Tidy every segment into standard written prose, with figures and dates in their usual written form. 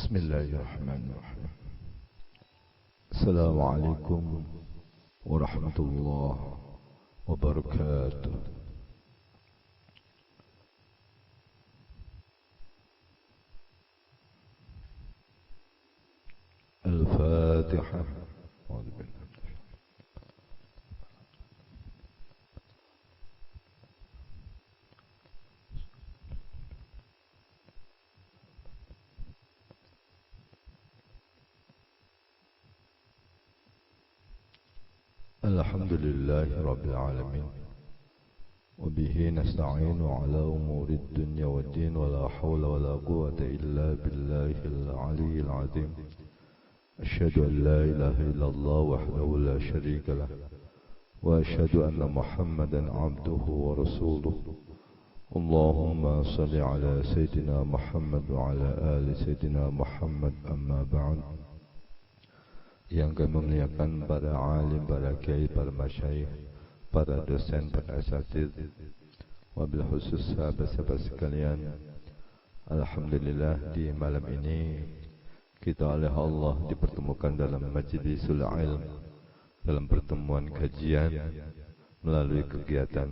Bismillahirrahmanirrahim. Assalamualaikum warahmatullahi wabarakatuh. Al-Fatihah. Alhamdulillahi Rabbil Alamin. Wabihi nasta'inu ala umuri dunya wa din. Wa la hawla wa la quwata illa billahil aliyyil azim. Ashhadu an la ilaha illallah wahdahu la sharika lah. Wa ashhadu anna Muhammadan abduhu wa rasuluh. Allahumma salli ala Sayyidina Muhammad wa ala ali Sayyidina Muhammad, amma ba'd. Yang kami muliakan para alim, para kiai, para masyayikh, para dosen, para asatidz, wabil khusus sahabat-sahabat sekalian. Alhamdulillah, di malam ini kita oleh Allah dipertemukan dalam majlisul ilm, dalam pertemuan kajian melalui kegiatan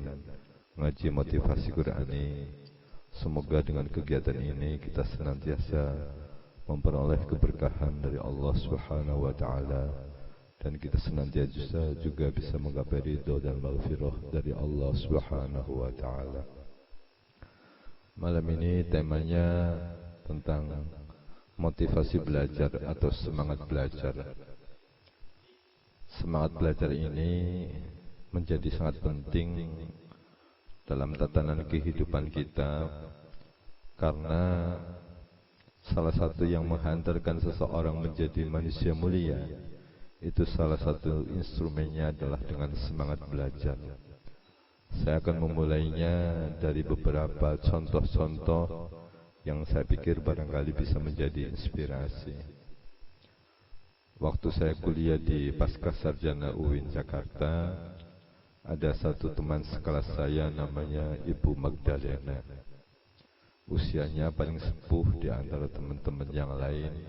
ngaji motivasi Qur'ani. Semoga dengan kegiatan ini kita senantiasa memperoleh keberkahan dari Allah Subhanahu wa Ta'ala, dan kita senantiasa juga bisa menggapai ridho dan maghfirah dari Allah Subhanahu wa Ta'ala. Malam ini temanya tentang motivasi belajar atau semangat belajar. Semangat belajar ini menjadi sangat penting dalam tatanan kehidupan kita, karena salah satu yang menghantarkan seseorang menjadi manusia mulia, itu salah satu instrumennya adalah dengan semangat belajar. Saya akan memulainya dari beberapa contoh-contoh yang saya pikir barangkali bisa menjadi inspirasi. Waktu saya kuliah di Pascasarjana UIN Jakarta, ada satu teman sekelas saya namanya Ibu Magdalena. Usianya paling sepuh di antara teman-teman yang lain.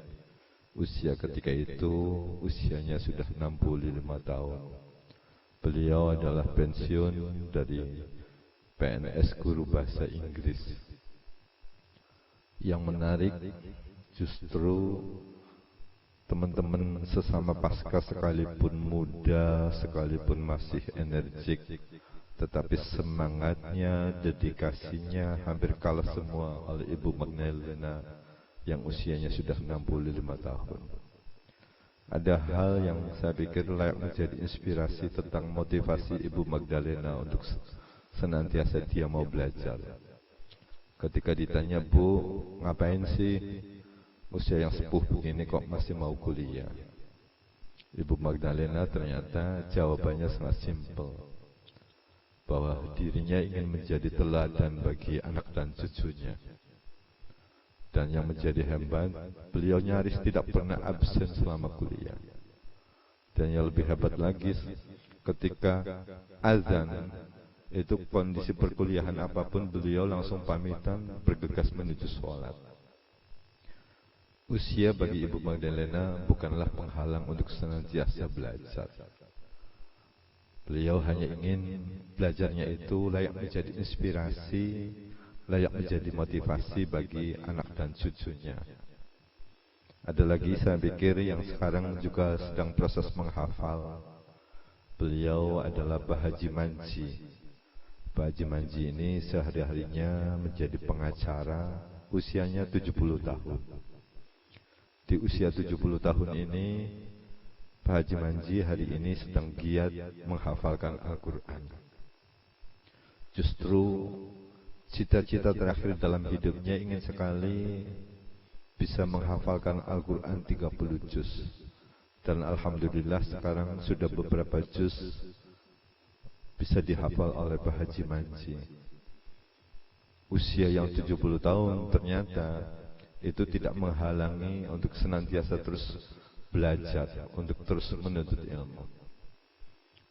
Usia ketika itu usianya sudah 65 tahun. Beliau adalah pensiun dari PNS guru bahasa Inggris. Yang menarik justru teman-teman sesama Pasca sekalipun muda, sekalipun masih energik, tetapi semangatnya, dedikasinya hampir kalah semua oleh Ibu Magdalena yang usianya sudah 65 tahun. Ada hal yang saya pikir layak menjadi inspirasi tentang motivasi Ibu Magdalena untuk senantiasa dia mau belajar. Ketika ditanya, "Bu, ngapain sih usia yang sepuh begini kok masih mau kuliah?" Ibu Magdalena ternyata jawabannya sangat simpel, bahwa dirinya ingin menjadi teladan bagi anak dan cucunya. Dan yang menjadi hebat, beliau nyaris tidak pernah absen selama kuliah. Dan yang lebih hebat lagi, ketika azan, itu kondisi perkuliahan apapun, beliau langsung pamitan bergegas menuju sholat. Usia bagi Ibu Magdalena bukanlah penghalang untuk senantiasa belajar. Beliau hanya ingin belajarnya itu layak menjadi inspirasi, layak menjadi motivasi bagi anak dan cucunya. Ada lagi saya pikir yang sekarang juga sedang proses menghafal. Beliau adalah Pak Haji Manji. Pak Haji Manji ini sehari-harinya menjadi pengacara, usianya 70 tahun. Di usia 70 tahun ini, Pak Haji Manji hari ini sedang giat menghafalkan Al-Quran. Justru cita-cita terakhir dalam hidupnya ingin sekali bisa menghafalkan Al-Quran 30 juz. Dan Alhamdulillah sekarang sudah beberapa juz bisa dihafal oleh Pak Haji Manji. Usia yang 70 tahun ternyata itu tidak menghalangi untuk senantiasa terus belajar, untuk terus menuntut ilmu.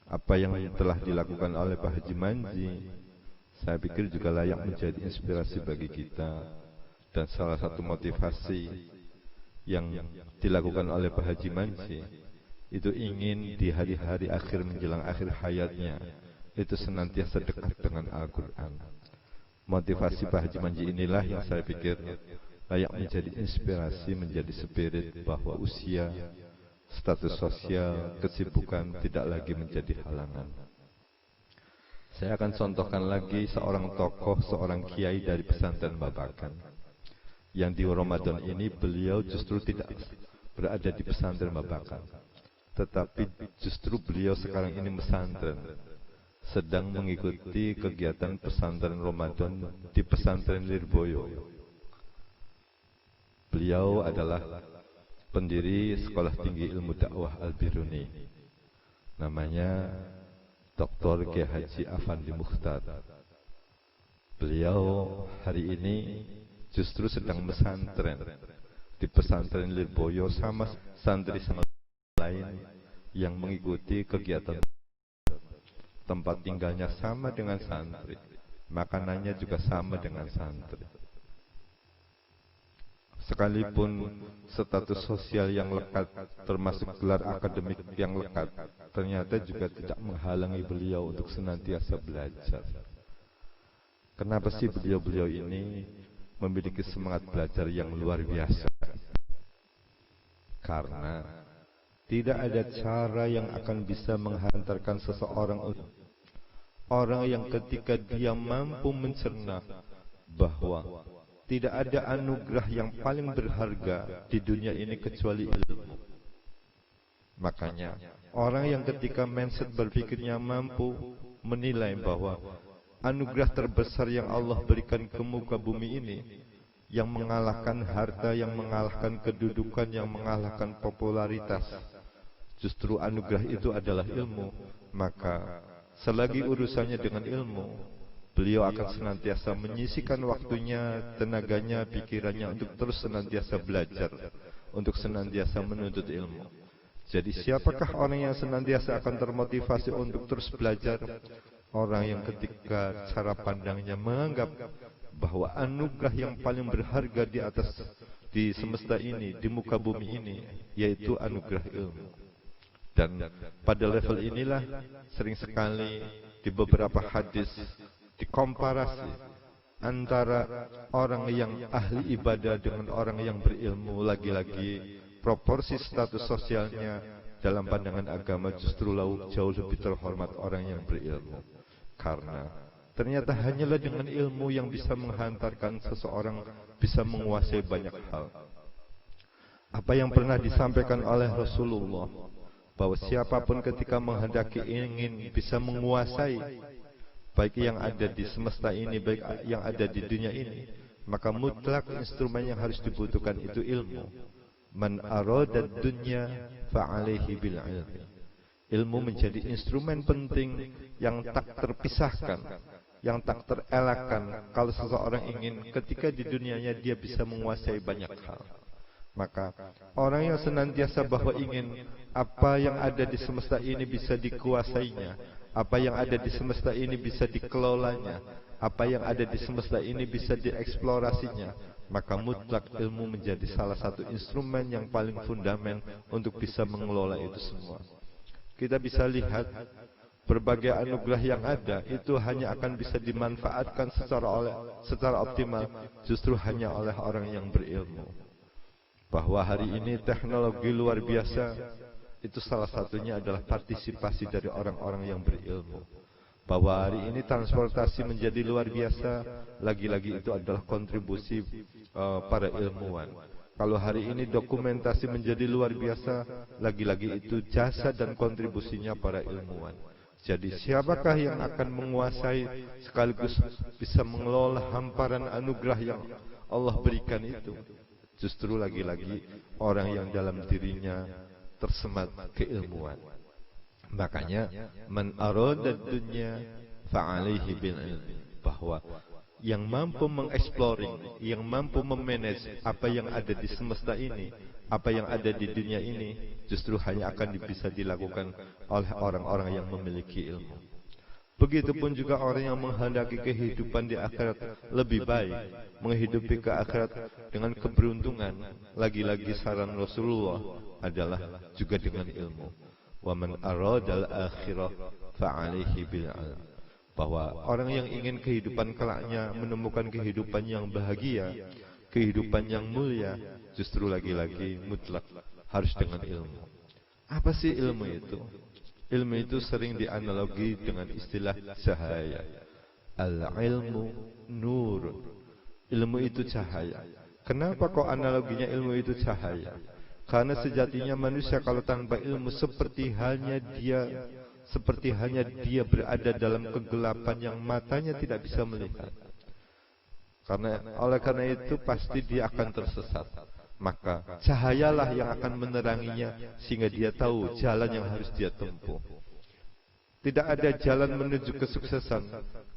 Apa yang telah dilakukan oleh Pak Haji Manji, saya pikir juga layak menjadi inspirasi bagi kita, dan salah satu motivasi yang dilakukan oleh Pak Haji Manji itu ingin di hari-hari akhir menjelang akhir hayatnya itu senantiasa dekat dengan Al-Quran. Motivasi Pak Haji Manji inilah yang saya pikir layak menjadi inspirasi, menjadi spirit bahwa usia, status sosial, kesibukan tidak lagi menjadi halangan. Saya akan contohkan lagi seorang tokoh, seorang kiai dari pesantren Babakan, yang di Ramadan ini beliau justru tidak berada di pesantren Babakan, tetapi justru beliau sekarang ini pesantren, sedang mengikuti kegiatan pesantren Ramadan di pesantren Lirboyo. Beliau adalah pendiri Sekolah Tinggi Ilmu Dakwah Al-Biruni, namanya Dr. Kiai Haji Afandi Mukhtar. Beliau hari ini justru sedang pesantren di pesantren Lirboyo sama santri sama lain yang mengikuti kegiatan. Tempat tinggalnya sama dengan santri, makanannya juga sama dengan santri. Sekalipun status sosial yang lekat, termasuk gelar akademik yang lekat, ternyata juga tidak menghalangi beliau untuk senantiasa belajar. Kenapa sih beliau-beliau ini memiliki semangat belajar yang luar biasa? Karena tidak ada cara yang akan bisa menghantarkan seseorang, orang yang ketika dia mampu mencerna bahwa tidak ada anugerah yang paling berharga di dunia ini kecuali ilmu. Makanya orang yang ketika mindset berpikirnya mampu menilai bahwa anugerah terbesar yang Allah berikan ke muka bumi ini, yang mengalahkan harta, yang mengalahkan kedudukan, yang mengalahkan popularitas, justru anugerah itu adalah ilmu. Maka selagi urusannya dengan ilmu, beliau akan senantiasa menyisihkan waktunya, tenaganya, pikirannya untuk terus senantiasa belajar, untuk senantiasa menuntut ilmu. Jadi siapakah orang yang senantiasa akan termotivasi untuk terus belajar? Orang yang ketika cara pandangnya menganggap bahwa anugerah yang paling berharga di semesta ini, di muka bumi ini, yaitu anugerah ilmu. Dan pada level inilah sering sekali di beberapa hadis dikomparasi antara orang yang ahli ibadah dengan orang yang berilmu. Lagi-lagi proporsi status sosialnya dalam pandangan agama justru jauh lebih terhormat orang yang berilmu. Karena ternyata hanyalah dengan ilmu yang bisa menghantarkan seseorang bisa menguasai banyak hal. Apa yang pernah disampaikan oleh Rasulullah, bahwa siapapun ketika menghendaki ingin bisa menguasai baik yang ada di semesta ini, baik yang ada di dunia ini, maka mutlak instrumen yang harus dibutuhkan itu ilmu. Man arada dunya fa'alaihi bil ilmi. Ilmu menjadi instrumen penting yang tak terpisahkan, yang tak terelakkan kalau seseorang ingin ketika di dunianya dia bisa menguasai banyak hal. Maka orang yang senantiasa bahwa ingin apa yang ada di semesta ini bisa dikuasainya, apa yang ada di semesta ini bisa dikelolanya, apa yang ada di semesta ini bisa dieksplorasinya, maka mutlak ilmu menjadi salah satu instrumen yang paling fundamental untuk bisa mengelola itu semua. Kita bisa lihat berbagai anugerah yang ada itu hanya akan bisa dimanfaatkan secara optimal justru hanya oleh orang yang berilmu. Bahwa hari ini teknologi luar biasa, itu salah satunya adalah partisipasi dari orang-orang yang berilmu. Bahwa hari ini transportasi menjadi luar biasa, lagi-lagi itu adalah kontribusi para ilmuwan. Kalau hari ini dokumentasi menjadi luar biasa, lagi-lagi itu jasa dan kontribusinya para ilmuwan. Jadi siapakah yang akan menguasai sekaligus bisa mengelola hamparan anugerah yang Allah berikan itu? Justru lagi-lagi orang yang dalam dirinya tersemat keilmuan. Makanya man arada dunya fa'alaihi bil ilmi, bahwa yang mampu mengeksploring, yang mampu memanage apa yang ada di semesta ini, apa yang ada di dunia ini, justru hanya akan bisa dilakukan oleh orang-orang yang memiliki ilmu. Begitupun juga orang yang menghendaki kehidupan di akhirat lebih baik, menghidupi ke akhirat dengan keberuntungan. Lagi-lagi saran Rasulullah adalah juga dengan ilmu. Wa man aradal akhirah fa'alaihi bil ilm. Bahwa orang yang ingin kehidupan kelaknya menemukan kehidupan yang bahagia, kehidupan yang mulia, justru lagi-lagi mutlak harus dengan ilmu. Apa sih ilmu itu? Ilmu itu sering dianalogi dengan istilah cahaya. Al-ilmu nur. Ilmu itu cahaya. Kenapa kok analoginya ilmu itu cahaya? Karena sejatinya manusia kalau tanpa ilmu seperti halnya dia berada dalam kegelapan yang matanya tidak bisa melihat. Oleh karena itu pasti dia akan tersesat. Maka cahayalah yang akan meneranginya sehingga dia tahu jalan yang harus dia tempuh. Tidak ada jalan menuju kesuksesan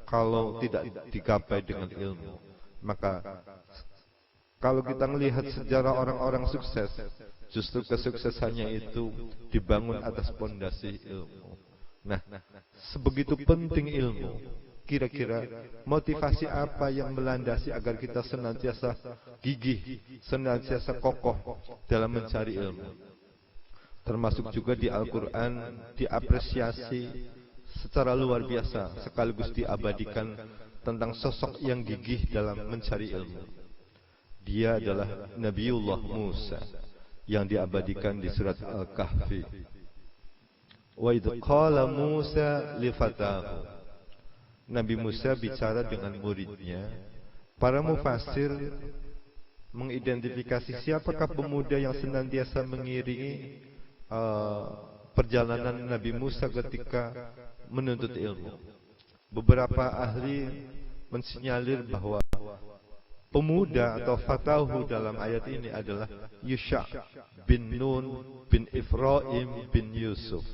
kalau tidak digapai dengan ilmu. Maka kalau kita melihat sejarah orang-orang sukses, justru kesuksesannya itu dibangun atas pondasi ilmu. Nah, sebegitu penting ilmu. Kira-kira motivasi apa yang melandasi agar kita senantiasa gigih, senantiasa kokoh dalam mencari ilmu? Termasuk juga di Al-Quran diapresiasi secara luar biasa, sekaligus diabadikan tentang sosok yang gigih dalam mencari ilmu. Dia adalah Nabiullah Musa yang diabadikan di surat Al-Kahfi. Wa idh qala Musa li fatahu. Nabi Musa bicara dengan muridnya. Para mufassir mengidentifikasi siapakah pemuda yang senantiasa mengiringi perjalanan Nabi Musa ketika menuntut ilmu. Beberapa ahli mensinyalir bahwa pemuda atau fatahu dalam ayat ini adalah Yusha bin Nun bin Ifraim bin Yusuf.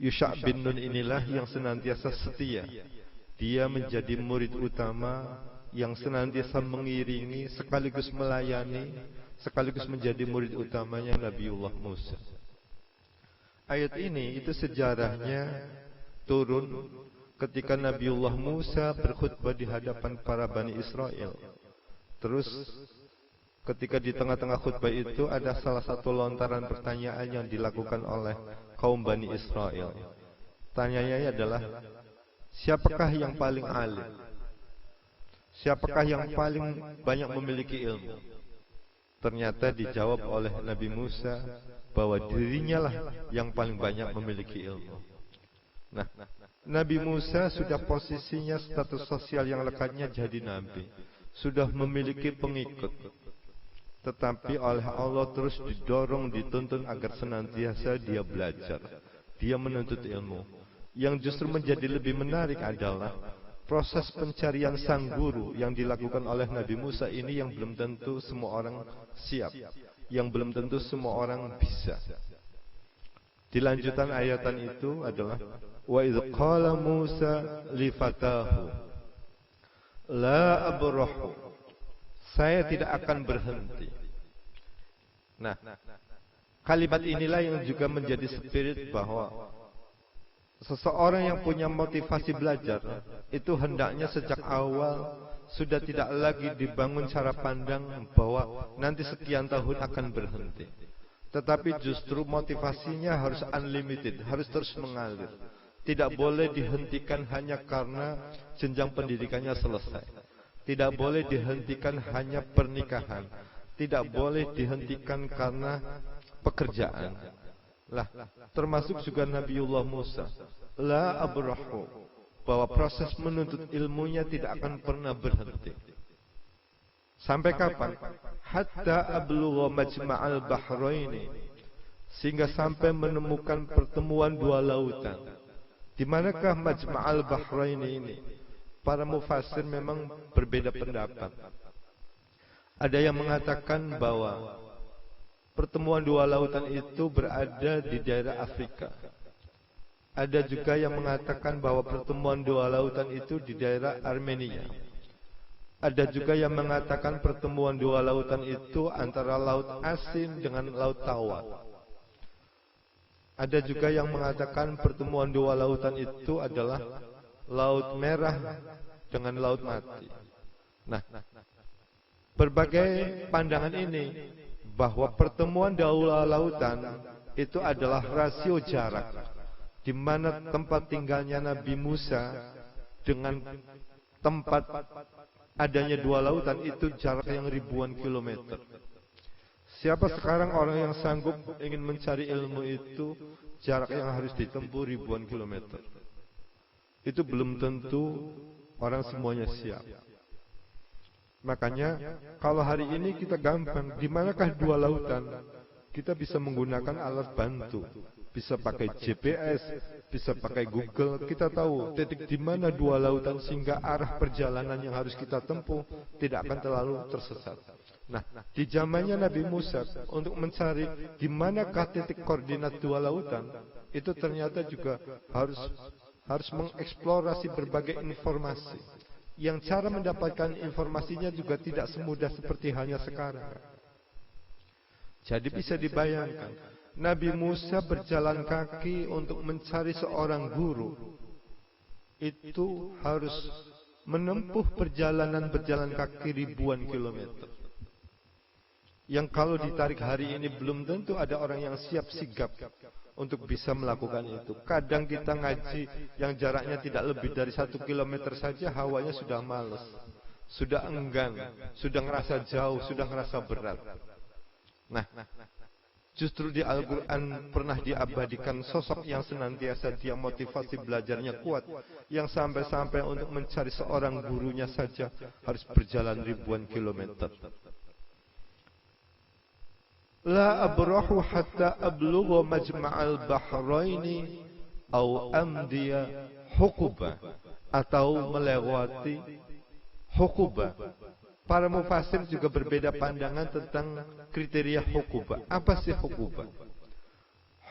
Yusha bin Nun inilah yang senantiasa setia. Dia menjadi murid utama yang senantiasa mengiringi sekaligus melayani, sekaligus menjadi murid utamanya Nabiullah Musa. Ayat ini itu sejarahnya turun ketika Nabiullah Musa berkhutbah di hadapan para Bani Israel. Terus ketika di tengah-tengah khutbah itu ada salah satu lontaran pertanyaan yang dilakukan oleh kaum Bani Israel. Tanyanya adalah, siapakah yang paling alim? Siapakah yang paling banyak memiliki ilmu? Ternyata dijawab oleh Nabi Musa bahwa dirinya lah yang paling banyak memiliki ilmu. Nah, Nabi Musa sudah posisinya status sosial yang lekatnya jadi nabi, sudah memiliki pengikut. Tetapi oleh Allah terus didorong, dituntun agar senantiasa dia belajar, dia menuntut ilmu. Yang justru menjadi lebih menarik adalah proses pencarian sang guru yang dilakukan oleh Nabi Musa ini yang belum tentu semua orang siap, yang belum tentu semua orang bisa. Di lanjutan ayatan itu adalah wa idh qala Musa li fatahu la abrahu, saya tidak akan berhenti. Nah, kalimat inilah yang juga menjadi spirit bahwa seseorang yang punya motivasi belajar itu hendaknya sejak awal sudah tidak lagi dibangun cara pandang bahwa nanti sekian tahun akan berhenti. Tetapi justru motivasinya harus unlimited, harus terus mengalir. Tidak boleh dihentikan hanya karena jenjang pendidikannya selesai. Tidak boleh dihentikan hanya pernikahan. Tidak boleh dihentikan karena pekerjaan. Lah, termasuk juga Nabiullah Musa. La abrahu, bahwa proses menuntut ilmunya tidak akan pernah berhenti. Sampai kapan? Hatta ablugha majma'al bahraini, sehingga sampai menemukan pertemuan dua lautan. Di manakah majma'al bahraini ini? Para mufassir memang berbeda pendapat. Ada yang mengatakan bahwa pertemuan dua lautan itu berada di daerah Afrika. Ada juga yang mengatakan bahwa pertemuan dua lautan itu di daerah Armenia. Ada juga yang mengatakan pertemuan dua lautan itu antara Laut Asin dengan Laut Tawar. Ada juga yang mengatakan pertemuan dua lautan itu adalah Laut Merah dengan Laut Mati. Nah, berbagai pandangan ini bahwa pertemuan dua lautan itu adalah rasio jarak, di mana tempat tinggalnya Nabi Musa dengan tempat adanya dua lautan itu jarak yang ribuan kilometer. Siapa sekarang orang yang sanggup ingin mencari ilmu itu, jarak yang harus ditempuh ribuan kilometer. Itu belum tentu orang semuanya siap. Makanya kalau hari ini kita gampang, di manakah dua lautan? Kita bisa menggunakan alat bantu, bisa pakai GPS, bisa pakai Google. Kita tahu titik di mana dua lautan sehingga arah perjalanan yang harus kita tempuh tidak akan terlalu tersesat. Nah, di zamannya Nabi Musa untuk mencari di manakah titik koordinat dua lautan, itu ternyata juga harus mengeksplorasi berbagai informasi. Yang cara mendapatkan informasinya juga tidak semudah seperti halnya sekarang. Jadi bisa dibayangkan, Nabi Musa berjalan kaki untuk mencari seorang guru. Itu harus menempuh perjalanan berjalan kaki ribuan kilometer. Yang kalau ditarik hari ini belum tentu ada orang yang siap sigap untuk bisa melakukan itu. Kadang kita ngaji yang jaraknya tidak lebih dari 1 kilometer saja, hawanya sudah males, sudah enggan, sudah ngerasa jauh, sudah ngerasa berat. Nah, justru di Al-Quran pernah diabadikan sosok yang senantiasa dia motivasi belajarnya kuat, yang sampai-sampai untuk mencari seorang gurunya saja harus berjalan ribuan kilometer. La abrahu hatta ablugha majma'al bahraini au amdiya huquba, atau melewati huquba. Para mufassir juga berbeda pandangan tentang kriteria huquba. Apa sih huquba?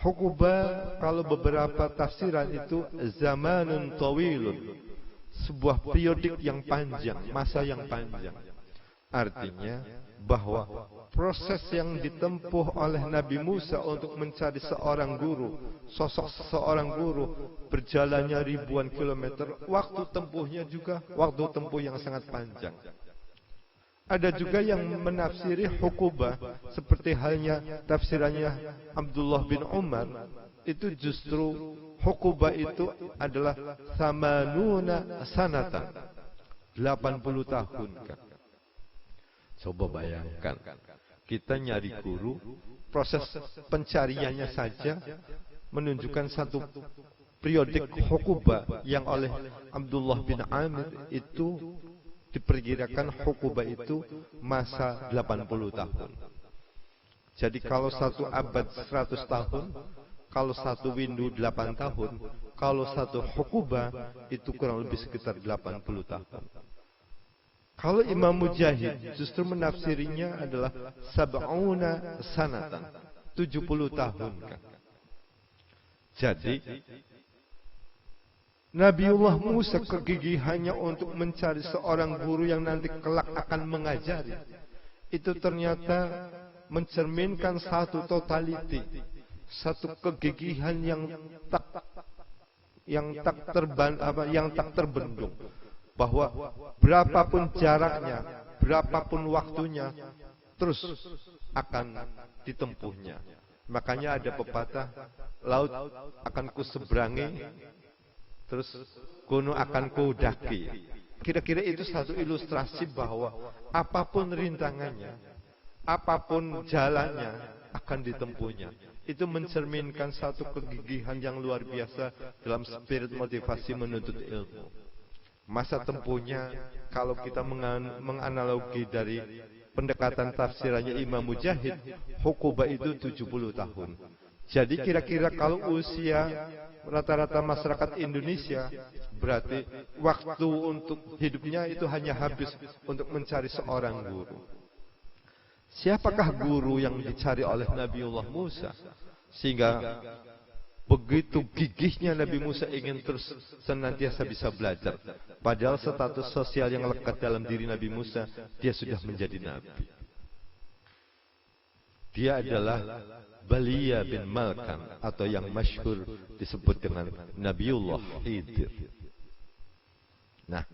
Huquba kalau beberapa tafsiran itu zamanun tawilun, sebuah periodik yang panjang, masa yang panjang. Artinya bahwa proses yang ditempuh oleh Nabi Musa untuk mencari seorang guru, sosok seorang guru, berjalannya ribuan kilometer, waktu tempuhnya juga waktu tempuh yang sangat panjang. Ada juga yang menafsiri hukuba seperti halnya tafsirannya Abdullah bin Umar, itu justru hukuba itu adalah samanuna sanatan, 80 tahun. Coba bayangkan, kita nyari guru, proses pencariannya saja menunjukkan satu periodik hukuba yang oleh Abdullah bin Amir itu diperkirakan hukuba itu masa 80 tahun. Jadi kalau satu abad 100 tahun, kalau satu windu 8 tahun, kalau satu hukuba itu kurang lebih sekitar 80 tahun. Kalau Imam Mujahid justru menafsirinya adalah sab'una sanatan, 70 tahun. Jadi Nabiullah Musa kegigihannya untuk mencari seorang guru yang nanti kelak akan mengajari, itu ternyata mencerminkan satu totality, satu kegigihan yang tak terbendung, bahwa berapapun jaraknya, berapapun waktunya, terus akan ditempuhnya. Makanya ada pepatah, laut akan kuseberangi, terus gunung akan kudaki. Kira-kira itu satu ilustrasi bahwa apapun rintangannya, apapun jalannya, akan ditempuhnya. Itu mencerminkan satu kegigihan yang luar biasa dalam spirit motivasi menuntut ilmu. Masa tempuhnya, kalau kita menganalogi dari pendekatan tafsirannya Imam Mujahid, hukuba itu 70 tahun. Jadi kira-kira kalau usia rata-rata masyarakat Indonesia, berarti waktu untuk hidupnya itu hanya habis untuk mencari seorang guru. Siapakah guru yang dicari oleh Nabiullah Musa? Sehingga begitu gigihnya Nabi Musa ingin terus senantiasa bisa belajar. Padahal status sosial yang lekat dalam diri Nabi Musa, dia sudah menjadi nabi. Dia adalah Balia bin Malkan atau yang masyhur disebut dengan Nabiullah Khidir. Nah,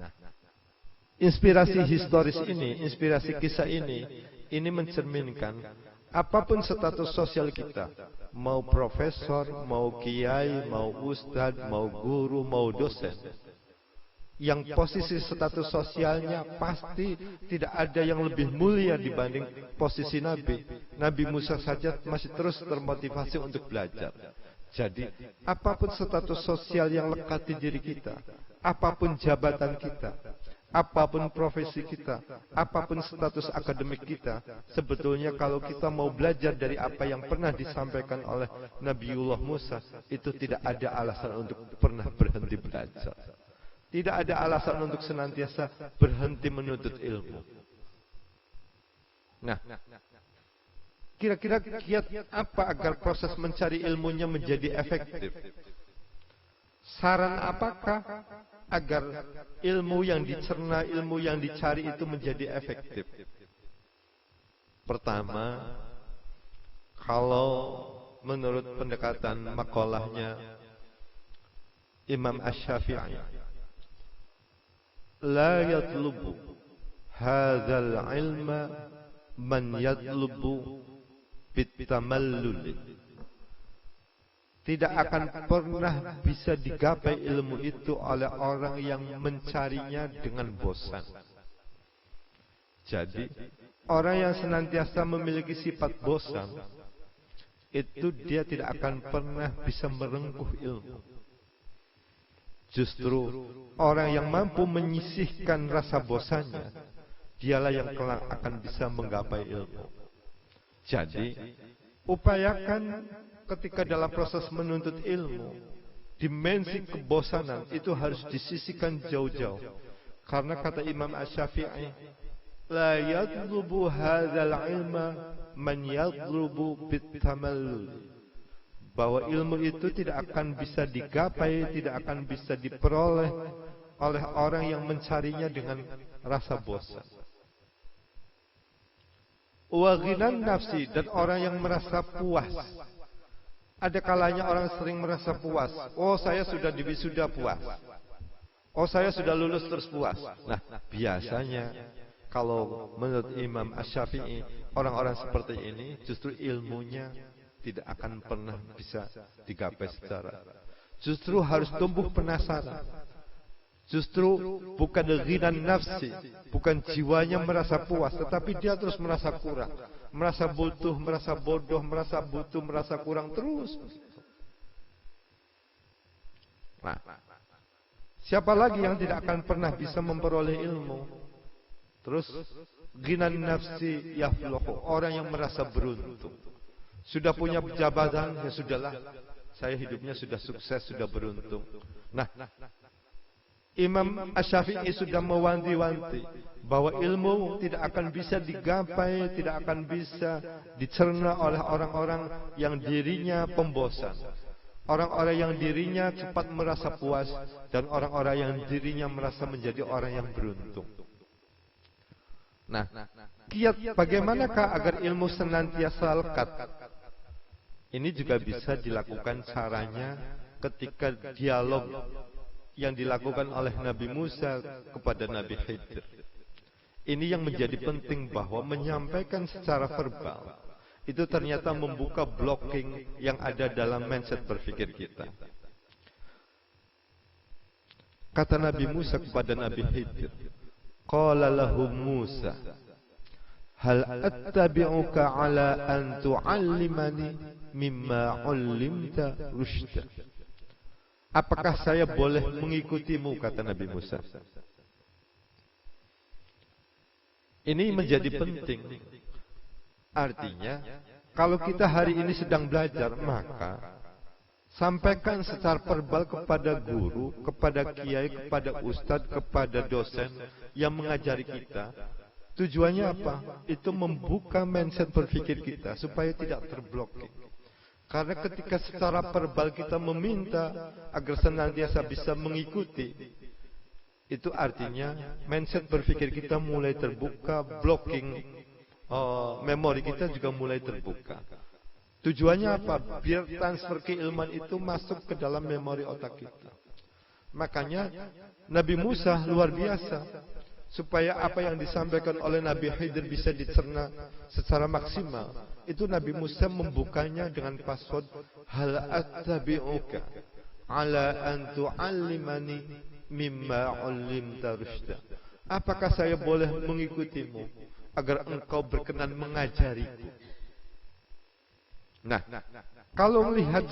inspirasi historis ini, inspirasi kisah ini mencerminkan apapun status sosial kita, mau profesor, mau kiai, mau ustadz, mau guru, mau dosen, yang posisi status sosialnya pasti tidak ada yang lebih mulia dibanding posisi Nabi. Nabi Musa saja masih terus termotivasi untuk belajar. Jadi, apapun status sosial yang lekat di diri kita, apapun jabatan kita, apapun profesi kita, apapun status akademik kita, sebetulnya kalau kita mau belajar dari apa yang pernah disampaikan oleh Nabiullah Musa, itu tidak ada alasan untuk pernah berhenti belajar. Tidak ada alasan untuk senantiasa berhenti menuntut ilmu. Nah, kira-kira kiat apa agar proses mencari ilmunya menjadi efektif? Saran apakah agar ilmu yang dicerna, ilmu yang dicari itu menjadi efektif? Pertama, kalau menurut pendekatan makolahnya Imam Asy-Syafi'i, la yatlubu hadzal ilma man yatlubu bitamallul. Tidak akan pernah bisa digapai ilmu itu oleh orang yang mencarinya dengan bosan. Jadi, orang yang senantiasa memiliki sifat bosan, itu dia tidak akan pernah bisa merengkuh ilmu. Justru orang yang mampu menyisihkan rasa bosannya, dialah yang kelak akan bisa menggapai ilmu. Jadi, upayakan ketika dalam proses menuntut ilmu, dimensi kebosanan itu harus disisihkan jauh-jauh. Karena kata Imam Asy-Syafi'i, la yatlubu hadzal ilma man yatlubu bitamallul. Bahwa ilmu itu tidak akan bisa digapai, tidak akan bisa diperoleh oleh orang yang mencarinya dengan rasa bosan. Wa ghinan nafsi, dan orang yang merasa puas. Ada kalanya orang sering merasa puas. Oh, saya sudah diwisuda puas. Oh, saya sudah lulus terus puas. Nah, biasanya kalau menurut Imam Asy-Syafi'i, orang-orang seperti ini justru ilmunya tidak akan pernah bisa digapai secara. Justru harus tumbuh penasaran. Justru bukan ghinan nafsi, bukan jiwanya merasa puas, tetapi dia terus merasa kurang, merasa butuh, merasa bodoh, merasa butuh, merasa kurang terus. Nah, siapa lagi yang tidak akan pernah bisa memperoleh ilmu? Terus ghinan nafsi yafluhu, orang yang merasa beruntung. Sudah punya jabatan, ya sudahlah, saya hidupnya sudah sukses, sudah beruntung. Nah, Imam Asy-Syafi'i sudah mewanti-wanti bahwa ilmu tidak akan bisa digapai, tidak akan bisa dicerna oleh orang-orang yang dirinya pembosan, orang-orang yang dirinya cepat merasa puas, dan orang-orang yang dirinya merasa menjadi orang yang beruntung. Nah, kiat bagaimanakah agar ilmu senantiasa lekat? Ini juga bisa dilakukan caranya ketika dialog yang dilakukan oleh Nabi Musa kepada Nabi Khidir. Ini yang menjadi penting, bahwa menyampaikan secara verbal itu ternyata membuka blocking yang ada dalam mindset berpikir kita. Kata Nabi Musa kepada Nabi Khidir, qala lahu Musa, hal attabi'uka ala an tu'allimani mimma 'ullimta rusyda. Apakah saya boleh mengikutimu, kata Nabi Musa. Ini menjadi penting. Artinya, kalau kita hari ini sedang belajar, maka sampaikan secara verbal kepada guru, kepada kiai, kepada ustadz, kepada dosen yang mengajari kita. Tujuannya apa? Itu membuka mindset berpikir kita supaya tidak terblokir. Karena ketika secara verbal kita meminta agar senantiasa bisa mengikuti, itu artinya mindset berpikir kita mulai terbuka, blocking memori kita juga mulai terbuka. Tujuannya apa? Biar transfer keilmuan itu masuk ke dalam memori otak kita. Makanya Nabi Musa luar biasa, supaya apa yang disampaikan oleh Nabi Khidir bisa dicerna secara maksimal. Itu Nabi Musa membukanya dengan password hal attabi'uka ala an tu'allimani mimma 'allimta rusyda. Apakah saya boleh mengikutimu agar engkau berkenan mengajariku? Nah, kalau melihat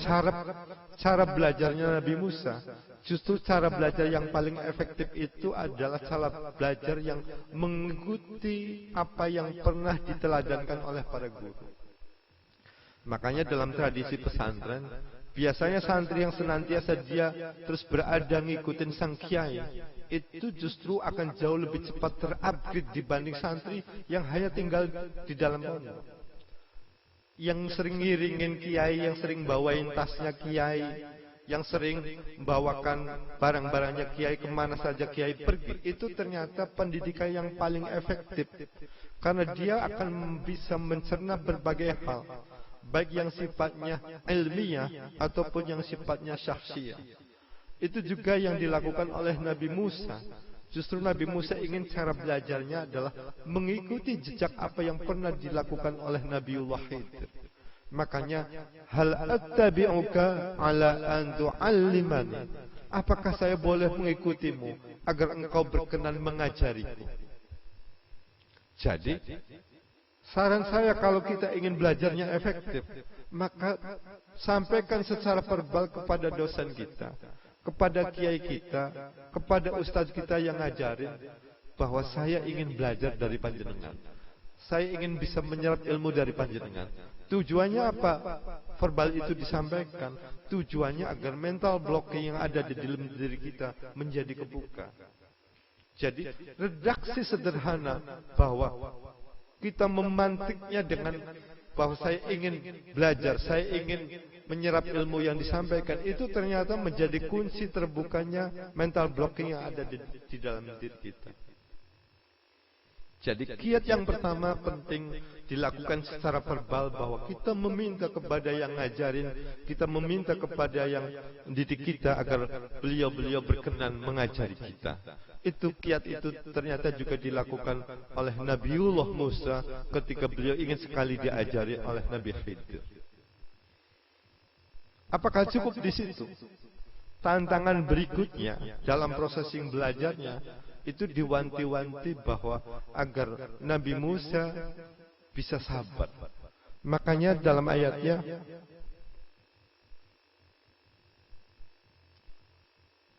cara belajarnya Nabi Musa, justru cara belajar yang paling efektif itu adalah cara belajar yang mengikuti apa yang pernah diteladankan oleh para guru. Makanya dalam tradisi pesantren, biasanya santri yang senantiasa dia terus berada ngikutin sang kiai, itu justru akan jauh lebih cepat terupgrade dibanding santri yang hanya tinggal di dalam pondok. Yang sering ngiringin kiai, yang sering bawain tasnya kiai, yang sering membawakan barang-barangnya kiai kemana saja kiai pergi, itu ternyata pendidikan yang paling efektif. Karena dia akan bisa mencerna berbagai hal, baik yang sifatnya ilmiah ataupun yang sifatnya syakhsiyah. Itu juga yang dilakukan oleh Nabi Musa. Justru Nabi Musa ingin cara belajarnya adalah mengikuti jejak apa yang pernah dilakukan oleh Nabiullah Khidir. Makanya hal attabi'uka ala an tu'allimani. Apakah saya boleh mengikutimu agar engkau berkenan mengajariku? Jadi saran saya kalau kita ingin belajarnya efektif, maka sampaikan secara verbal kepada dosen kita, kepada kiai kita, kepada ustaz kita yang ngajarin, bahwa saya ingin belajar dari panjenengan. Saya ingin bisa menyerap ilmu dari panjenengan. Tujuannya apa? Verbal itu disampaikan. Tujuannya agar mental blocking yang ada di dalam diri kita menjadi kebuka. Jadi redaksi sederhana bahwa kita memantiknya dengan bahwa saya ingin belajar, saya ingin menyerap ilmu yang disampaikan, itu ternyata menjadi kunci terbukanya mental blocking yang ada di dalam diri kita. Jadi kiat yang pertama penting dilakukan secara verbal, bahwa kita meminta kepada yang ngajarin, kita meminta kepada yang mendidik kita agar beliau-beliau berkenan mengajari kita. Itu kiat itu ternyata juga dilakukan oleh Nabiullah Musa ketika beliau ingin sekali diajari oleh Nabi Khidir. Apakah cukup di situ? Tantangan berikutnya dalam prosesing belajarnya itu diwanti-wanti bahwa agar Nabi Musa bisa sabar. Makanya dalam ayatnya,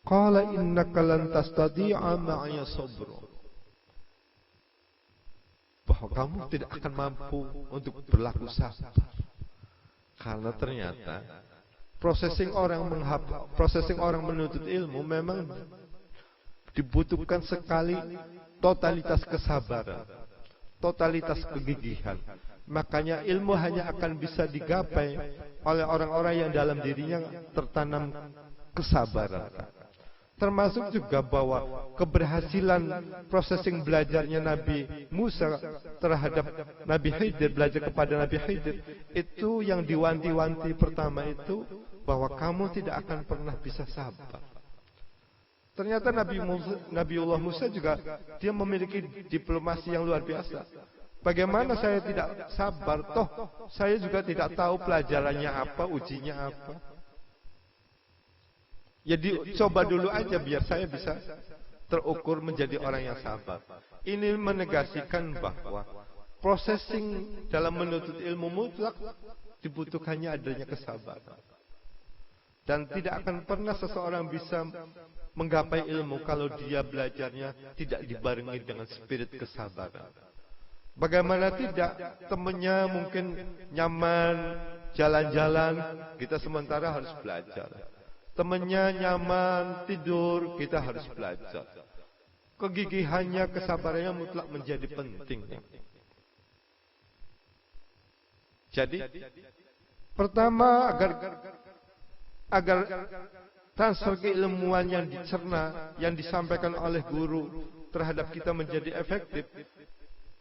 qala innaka lan tastati'a ma'iya sabra. Bahwa kamu tidak akan mampu untuk berlaku sabar. Karena ternyata processing orang menuntut ilmu memang dibutuhkan sekali totalitas kesabaran, totalitas kegigihan. Makanya ilmu hanya akan bisa digapai oleh orang-orang yang dalam dirinya tertanam kesabaran. Termasuk juga bahwa keberhasilan processing belajarnya Nabi Musa terhadap Nabi Khidir, belajar kepada Nabi Khidir, itu yang diwanti-wanti pertama itu bahwa kamu tidak akan pernah bisa sabar. Ternyata Nabiullah Musa juga dia memiliki diplomasi yang luar biasa. Bagaimana saya tidak sabar? Toh saya juga tidak tahu pelajarannya apa, ujinya apa. Jadi coba dulu aja biar saya bisa terukur menjadi orang yang sabar. Ini menegasikan bahwa processing dalam menuntut ilmu mutlak dibutuhkannya adanya kesabaran. Dan tidak akan pernah seseorang bisa menggapai ilmu kalau dia belajarnya tidak dibarengi dengan spirit kesabaran. Bagaimana tidak, temannya mungkin nyaman jalan-jalan, kita sementara harus belajar. Temannya nyaman tidur, kita harus belajar. Kegigihannya, kesabarannya mutlak menjadi penting. Jadi pertama agar transfer keilmuan yang dicerna, yang disampaikan oleh guru terhadap kita menjadi efektif,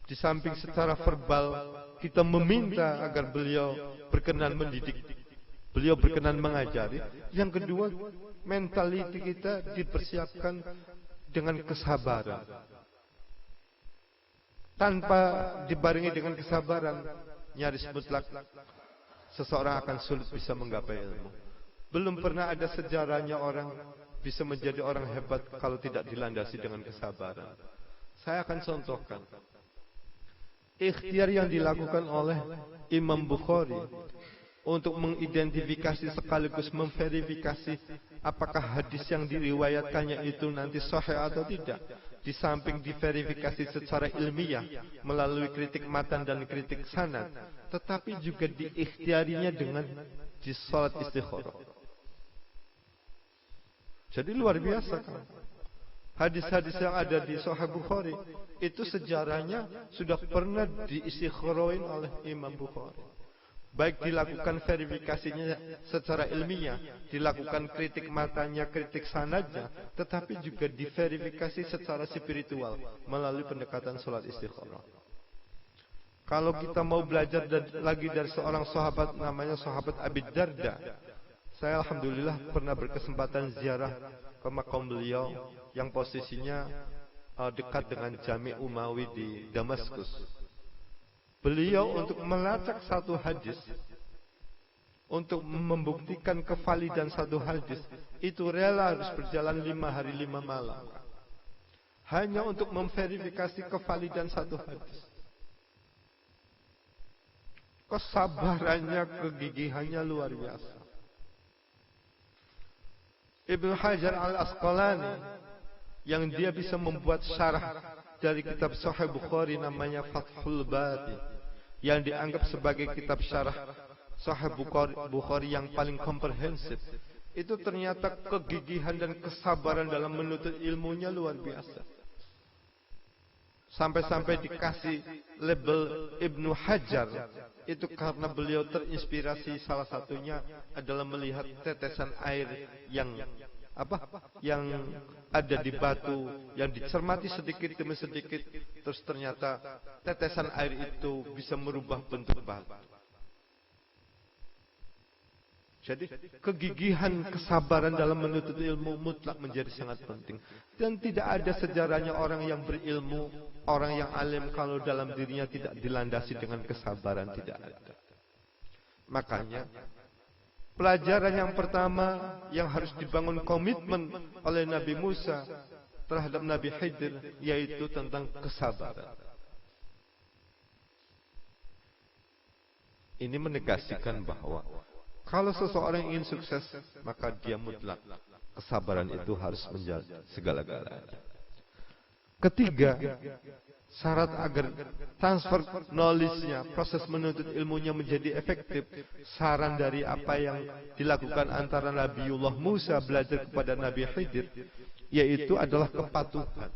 Di samping secara verbal kita meminta agar beliau berkenan mendidik, beliau berkenan mengajari. Yang kedua, mentaliti kita dipersiapkan dengan kesabaran. Tanpa dibarengi dengan kesabaran, nyaris mutlak seseorang akan sulit bisa menggapai ilmu. Belum pernah ada sejarahnya orang bisa menjadi orang hebat kalau tidak dilandasi dengan kesabaran. Saya akan contohkan ikhtiar yang dilakukan oleh Imam Bukhari untuk mengidentifikasi sekaligus memverifikasi apakah hadis yang diriwayatkannya itu nanti sahih atau tidak. Di samping diverifikasi secara ilmiah melalui kritik matan dan kritik sanad, tetapi juga diikhtiarinya dengan di salat istikharah. Jadi luar biasa kan. Hadis-hadis yang ada di Sahih Bukhari itu sejarahnya sudah pernah diistikharoin oleh Imam Bukhari. Baik dilakukan verifikasinya secara ilmiah, dilakukan kritik matanya, kritik sanadnya, tetapi juga diverifikasi secara spiritual melalui pendekatan salat istikharah. Kalau kita mau belajar lagi dari seorang sahabat namanya sahabat Abi Darda, saya alhamdulillah pernah berkesempatan ziarah ke makam beliau yang posisinya dekat dengan Jami' Umawi di Damaskus. Beliau untuk melacak satu hadis, untuk membuktikan kevalidan satu hadis, itu rela harus berjalan 5 hari 5 malam. Hanya untuk memverifikasi kevalidan satu hadis. Kesabarannya, kegigihannya luar biasa. Ibnu Hajar al-Asqalani yang dia bisa membuat syarah dari kitab Sahih Bukhari namanya Fathul Bari, yang dianggap sebagai kitab syarah Sahih Bukhari yang paling komprehensif. Itu ternyata kegigihan dan kesabaran dalam menuntut ilmunya luar biasa. Sampai-sampai dikasih label Ibnu Hajar itu karena beliau terinspirasi, salah satunya adalah melihat tetesan air yang ada di batu, yang dicermati sedikit demi sedikit, terus ternyata tetesan air itu bisa merubah bentuk batu. Jadi kegigihan, kesabaran dalam menuntut ilmu mutlak menjadi sangat penting. Dan tidak ada sejarahnya orang yang berilmu, orang yang alim kalau dalam dirinya tidak dilandasi dengan kesabaran, tidak ada. Makanya pelajaran yang pertama yang harus dibangun komitmen oleh Nabi Musa terhadap Nabi Khidir yaitu tentang kesabaran. Ini menegaskan bahwa kalau seseorang ingin sukses, maka dia mutlak kesabaran itu harus menjadi segala-galanya. Ketiga, syarat agar transfer knowledge-nya, proses menuntut ilmunya menjadi efektif, saran dari apa yang dilakukan antara Nabiullah Musa belajar kepada Nabi Khidir, yaitu adalah kepatuhan.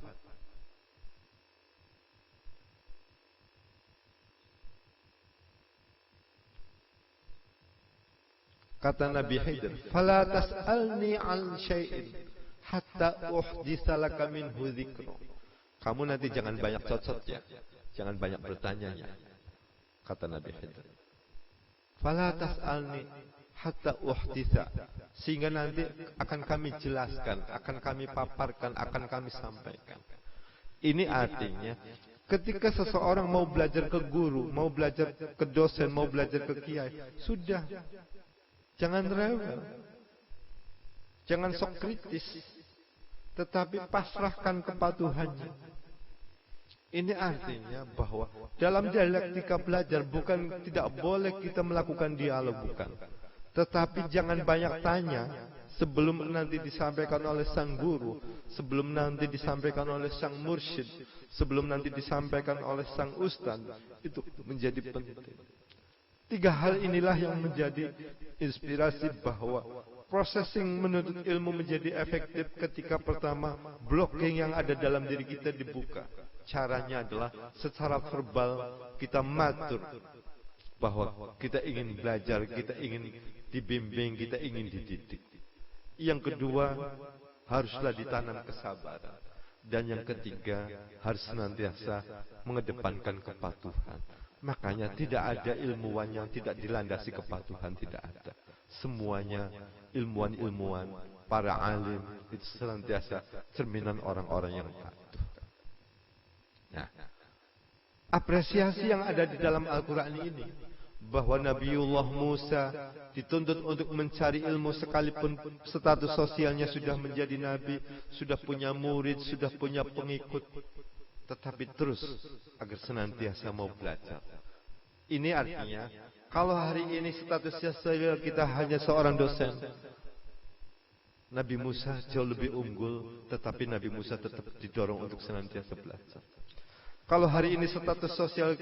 Kata Nabi Khidir, "Fala tas'alni 'an syai'in hatta uhditsa laka minhu dzikra." Kamu nanti jangan banyak cocotnya, jangan banyak bertanyanya. Kata Nabi Khidir, "Fala tas'alni hatta uhditsa." Sehingga nanti akan kami jelaskan, akan kami paparkan, akan kami sampaikan. Ini artinya ketika seseorang mau belajar ke guru, mau belajar ke dosen, mau belajar ke kiai, sudah. Jangan rewel, jangan sok kritis, tetapi pasrahkan kepatuhannya. Ini artinya bahwa dalam dialektika belajar bukan tidak boleh kita melakukan dialog, bukan. Tetapi jangan banyak tanya sebelum nanti disampaikan oleh sang guru, sebelum nanti disampaikan oleh sang mursyid, sebelum nanti disampaikan oleh sang ustaz. Itu menjadi penting. 3 hal inilah yang menjadi inspirasi bahwa processing menuntut ilmu menjadi efektif ketika pertama blocking yang ada dalam diri kita dibuka. Caranya adalah secara verbal kita matur bahwa kita ingin belajar, kita ingin dibimbing, kita ingin dididik. Yang kedua, haruslah ditanam kesabaran. Dan yang ketiga, harus senantiasa mengedepankan kepatuhan. Makanya tidak ada ilmuwan yang tidak dilandasi kepatuhan, tidak ada. Semuanya ilmuwan-ilmuwan, para alim itu senantiasa cerminan orang-orang yang patuh. Nah, apresiasi yang ada di dalam Al-Quran ini, bahwa Nabiullah Musa dituntut untuk mencari ilmu sekalipun status sosialnya sudah menjadi nabi, sudah punya murid, sudah punya pengikut, tetapi terus agar senantiasa mau belajar. Ini artinya kalau hari ini status sosial kita hanya seorang dosen, Nabi Musa jauh lebih unggul, tetapi Nabi Musa tetap didorong untuk senantiasa belajar. Kalau hari ini status sosial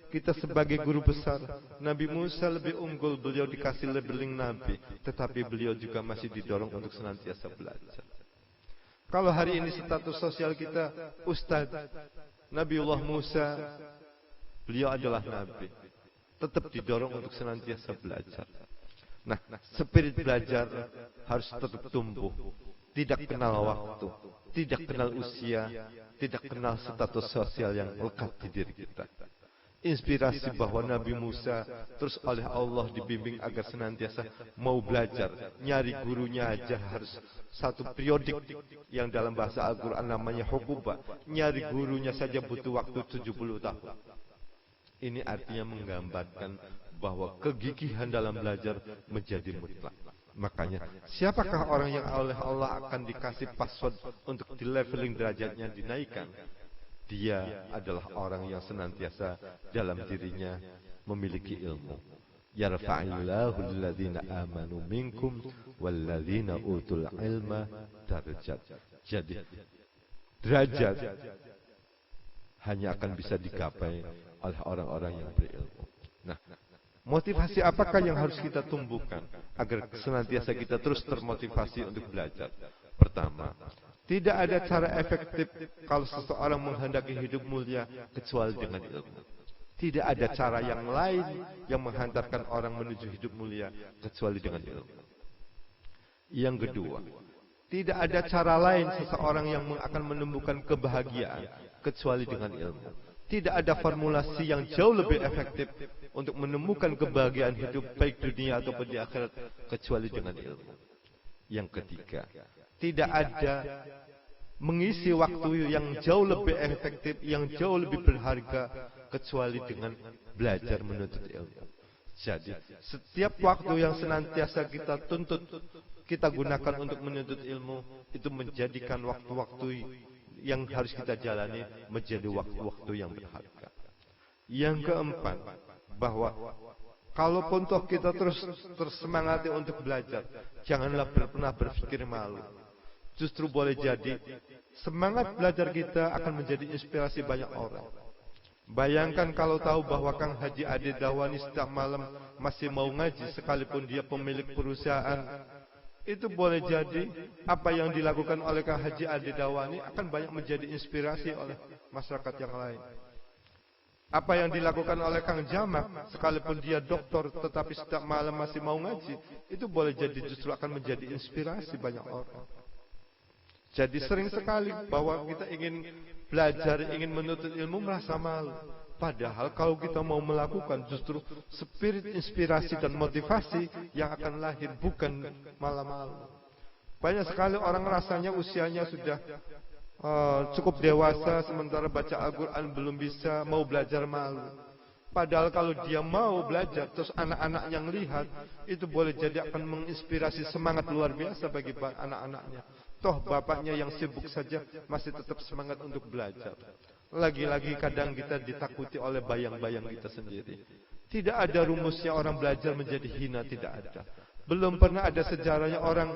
kita sebagai guru besar, Nabi Musa lebih unggul, beliau dikasih labeling Nabi, tetapi beliau juga masih didorong untuk senantiasa belajar. Kalau hari ini status sosial kita Ustadz, Nabiullah Musa, beliau adalah Nabi, tetap didorong untuk senantiasa belajar. Nah, spirit belajar harus tetap tumbuh, tidak kenal waktu, tidak kenal usia, tidak kenal status sosial yang lekat di diri kita. Inspirasi bahwa Nabi Musa terus oleh Allah dibimbing agar senantiasa mau belajar. Nyari gurunya aja harus satu periodik yang dalam bahasa Al-Quran namanya hukubah. Nyari gurunya saja butuh waktu 70 tahun. Ini artinya menggambarkan bahwa kegigihan dalam belajar menjadi mutlak. Makanya, siapakah orang yang oleh Allah akan dikasih password untuk di leveling derajatnya dinaikkan? Dia adalah orang yang senantiasa dalam dirinya memiliki ilmu. Yarfa'illahu alladhina amanu minkum walladhina utul ilma darajat. Jadi, derajat hanya akan bisa digapai oleh orang-orang yang berilmu. Nah, motivasi apakah yang harus kita tumbuhkan agar senantiasa kita terus termotivasi untuk belajar? Pertama, tidak ada cara efektif kalau seseorang menghendaki hidup mulia kecuali dengan ilmu. Tidak ada cara yang lain yang menghantarkan orang menuju hidup mulia kecuali dengan ilmu. Yang kedua, tidak ada cara lain seseorang yang akan menemukan kebahagiaan kecuali dengan ilmu. Tidak ada formulasi yang jauh lebih efektif untuk menemukan kebahagiaan hidup baik dunia ataupun di akhirat kecuali dengan ilmu. Yang ketiga, tidak ada mengisi waktu yang jauh lebih efektif, yang jauh lebih berharga kecuali dengan belajar menuntut ilmu. Jadi, setiap waktu yang senantiasa kita tuntut, kita gunakan untuk menuntut ilmu, itu menjadikan waktu-waktu yang harus kita jalani menjadi waktu-waktu yang berharga. Yang keempat, bahwa kalaupun toh kita terus tersemangati untuk belajar, janganlah pernah berpikir malu. Justru boleh jadi semangat belajar kita akan menjadi inspirasi banyak orang. Bayangkan kalau tahu bahwa Kang Haji Ade Dawani setiap malam masih mau ngaji sekalipun dia pemilik perusahaan. Itu boleh jadi apa yang dilakukan oleh Kang Haji Ade Dawani akan banyak menjadi inspirasi oleh masyarakat yang lain. Apa yang dilakukan oleh Kang Jamak, sekalipun dia doktor tetapi setiap malam masih mau ngaji, itu boleh jadi justru akan menjadi inspirasi banyak orang. Jadi sering sekali bahwa kita ingin belajar, ingin menuntut ilmu merasa malu. Padahal kalau kita mau melakukan, justru spirit inspirasi dan motivasi yang akan lahir, bukan malam-malam. Banyak sekali orang rasanya usianya sudah cukup dewasa, sementara baca Al-Quran belum bisa, mau belajar malu. Padahal kalau dia mau belajar, terus anak-anak yang lihat, itu boleh jadi akan menginspirasi semangat luar biasa bagi anak-anaknya. Toh bapaknya yang sibuk saja masih tetap semangat untuk belajar. Lagi-lagi kadang kita ditakuti oleh bayang-bayang kita sendiri. Tidak ada rumusnya orang belajar menjadi hina, tidak ada. Belum pernah ada sejarahnya orang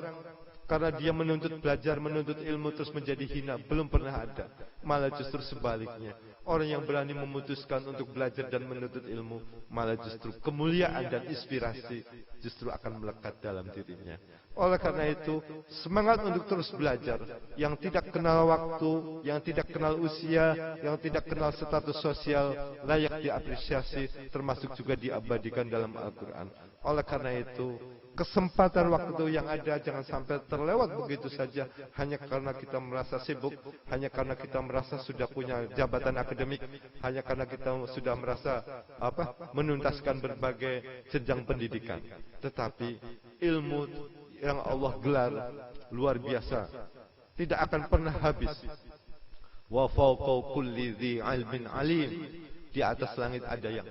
karena dia menuntut belajar, menuntut ilmu terus menjadi hina. Belum pernah ada. Malah justru sebaliknya. Orang yang berani memutuskan untuk belajar dan menuntut ilmu, malah justru kemuliaan dan inspirasi justru akan melekat dalam dirinya. Oleh karena itu, semangat untuk terus belajar, yang tidak kenal waktu, yang tidak kenal usia, yang tidak kenal status sosial, layak diapresiasi, termasuk juga diabadikan dalam Al-Quran. Oleh karena itu, kesempatan waktu yang ada jangan sampai terlewat begitu saja hanya karena kita merasa sibuk, hanya karena kita merasa sudah punya jabatan akademik, hanya karena kita sudah merasa menuntaskan berbagai jenjang pendidikan. Tetapi ilmu yang Allah gelar luar biasa, tidak akan pernah habis. Wa fawqa kulli dzi ilmin alim. Di atas langit ada yang,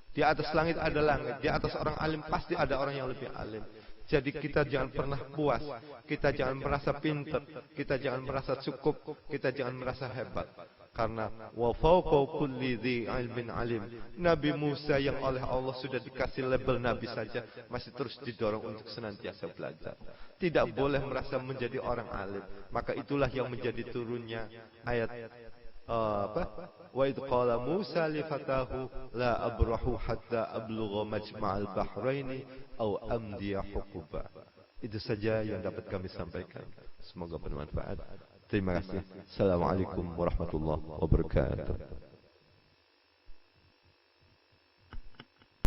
di atas langit ada langit, di atas orang alim pasti ada orang yang lebih alim. Jadi kita jangan pernah puas, kita jangan merasa pintar, kita jangan merasa cukup, kita jangan merasa hebat. Karena wa fawqa kulli dzi ilmin alim. Nabi Musa yang oleh Allah sudah dikasih label nabi saja masih terus didorong untuk senantiasa belajar. Tidak boleh merasa menjadi orang alim. Maka itulah yang menjadi turunnya ayat wa idh qala Musa li fatahu la abrahu hatta ablugha majma'al bahraini aw amdiya huquba. Itu saja yang dapat kami sampaikan. Semoga bermanfaat. Terima kasih. Assalamualaikum warahmatullahi wabarakatuh.